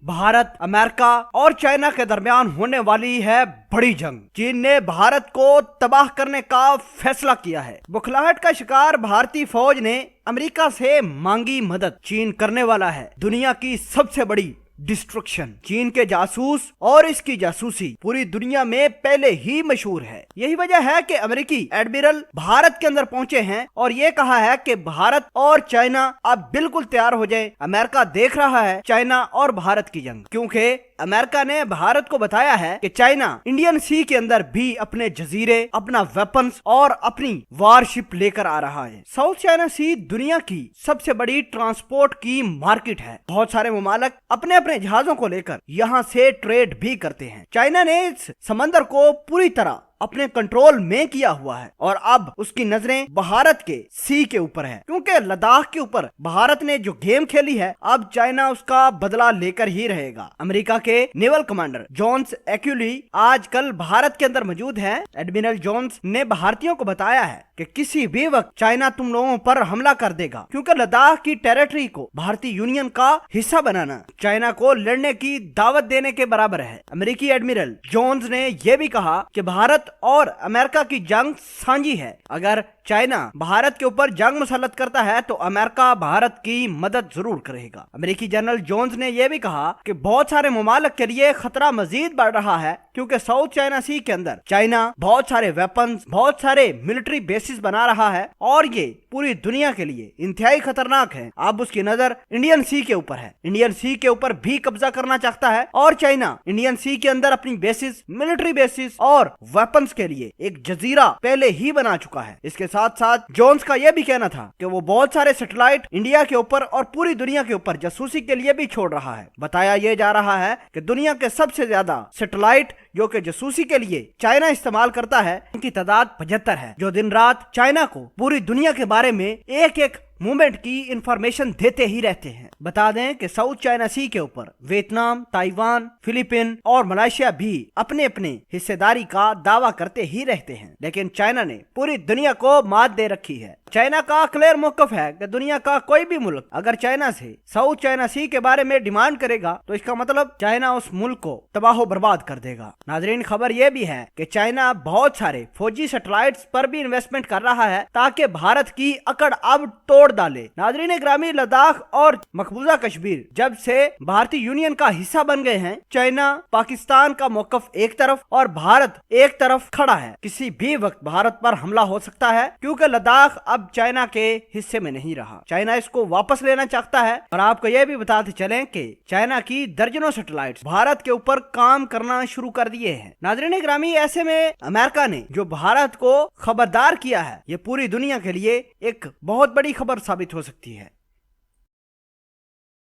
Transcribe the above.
Bharat, America और China के दरमियान होने वाली है बड़ी जंग। चीन ने भारत को तबाह करने का फैसला किया है। बुखलाहट का शिकार भारतीय फौज ने अमेरिका से मांगी मदद। चीन करने वाला है दुनिया की सबसे बड़ी डिस्ट्रक्शन। चीन के जासूस और इसकी जासूसी पूरी दुनिया में पहले ही मशहूर है। यही वजह है कि अमेरिकी एडमिरल भारत के अंदर पहुंचे हैं और ये कहा है कि भारत और चाइना अब बिल्कुल तैयार हो जाए। अमेरिका देख रहा है चाइना और भारत की जंग, क्योंकि अमेरिका ने भारत को बताया है कि चाइना इंडियन सी के अंदर भी अपने जजीरे, अपना वेपन्स और अपनी वारशिप लेकर आ रहा है। साउथ चाइना सी दुनिया की सबसे बड़ी ट्रांसपोर्ट की मार्केट है। बहुत सारे ममालक अपने अपने जहाजों को लेकर यहाँ से ट्रेड भी करते हैं। चाइना ने इस समंदर को पूरी तरह अपने कंट्रोल में किया हुआ है और अब उसकी नजरें भारत के सी के ऊपर है, क्योंकि लद्दाख के ऊपर भारत ने जो गेम खेली है अब चाइना उसका बदला लेकर ही रहेगा। अमेरिका के नेवल कमांडर जोन्स एक्यूली आजकल भारत के अंदर मौजूद है। एडमिरल जोन्स ने भारतीयों को बताया है कि किसी भी वक्त चाइना तुम लोगों पर हमला कर देगा, क्योंकि लद्दाख की टेरिटरी को भारतीय यूनियन का हिस्सा बनाना चाइना को लड़ने की दावत देने के बराबर है। अमेरिकी एडमिरल जोन्स ने यह भी कहा कि भारत और अमेरिका की जंग साझी है। अगर चाइना भारत के ऊपर जंग मुसल्लत करता है तो अमेरिका भारत की मदद जरूर करेगा। अमेरिकी जनरल जोन्स ने यह भी कहा कि बहुत सारे ममालिक के लिए खतरा मजीद बढ़ रहा है, क्योंकि साउथ चाइना सी के अंदर चाइना बहुत सारे वेपन्स, बहुत सारे मिलिट्री बेसिस बना रहा है और ये पूरी दुनिया के लिए इंतहाई खतरनाक है। अब उसकी नजर इंडियन सी के ऊपर है। इंडियन सी के ऊपर भी कब्जा करना चाहता है और चाइना इंडियन सी के अंदर अपनी बेसिस, मिलिट्री बेसिस और वेपन्स के लिए एक जजीरा पहले ही बना चुका है। इसके साथ साथ जोन्स का यह भी कहना था कि वो बहुत सारे सैटेलाइट इंडिया के ऊपर और पूरी दुनिया के ऊपर जासूसी के लिए भी छोड़ रहा है। बताया यह जा रहा है कि दुनिया के सबसे ज्यादा सैटेलाइट जो कि जासूसी के लिए चाइना इस्तेमाल करता है, उनकी तादाद 75 है, जो दिन रात चाइना को पूरी दुनिया के बारे में एक एक मूवमेंट की इंफॉर्मेशन देते ही रहते हैं। बता दें कि साउथ चाइना सी के ऊपर वियतनाम, ताइवान, फिलीपीन और मलेशिया भी अपने अपने हिस्सेदारी का दावा करते ही रहते हैं, लेकिन चाइना ने पूरी दुनिया को मात दे रखी है। चाइना का क्लियर मौकफ है कि दुनिया का कोई भी मुल्क अगर चाइना से साउथ चाइना सी के बारे में डिमांड करेगा तो इसका मतलब चाइना उस मुल्क को तबाह बर्बाद कर देगा। नाजरीन, खबर यह भी है कि चाइना बहुत सारे फौजी सैटेलाइट्स पर भी इन्वेस्टमेंट कर रहा है ताकि भारत की अकड़ अब तोड़ डाले। नाजरीन ग्रामी, लद्दाख और मकबूजा कश्मीर जब से भारतीय यूनियन का हिस्सा बन गए हैं, चाइना, पाकिस्तान का मौकफ एक तरफ और भारत एक तरफ खड़ा है। किसी भी वक्त भारत पर हमला हो सकता है, क्योंकि लद्दाख अब चाइना के हिस्से में नहीं रहा। चाइना इसको वापस लेना चाहता है और आपको यह भी बताते चलें कि चाइना की दर्जनों सैटेलाइट्स भारत के ऊपर काम करना शुरू कर दिए हैं। नाजरीन ग्रामी, ऐसे में अमेरिका ने जो भारत को खबरदार किया है, ये पूरी दुनिया के लिए एक बहुत बड़ी खबर साबित हो सकती है।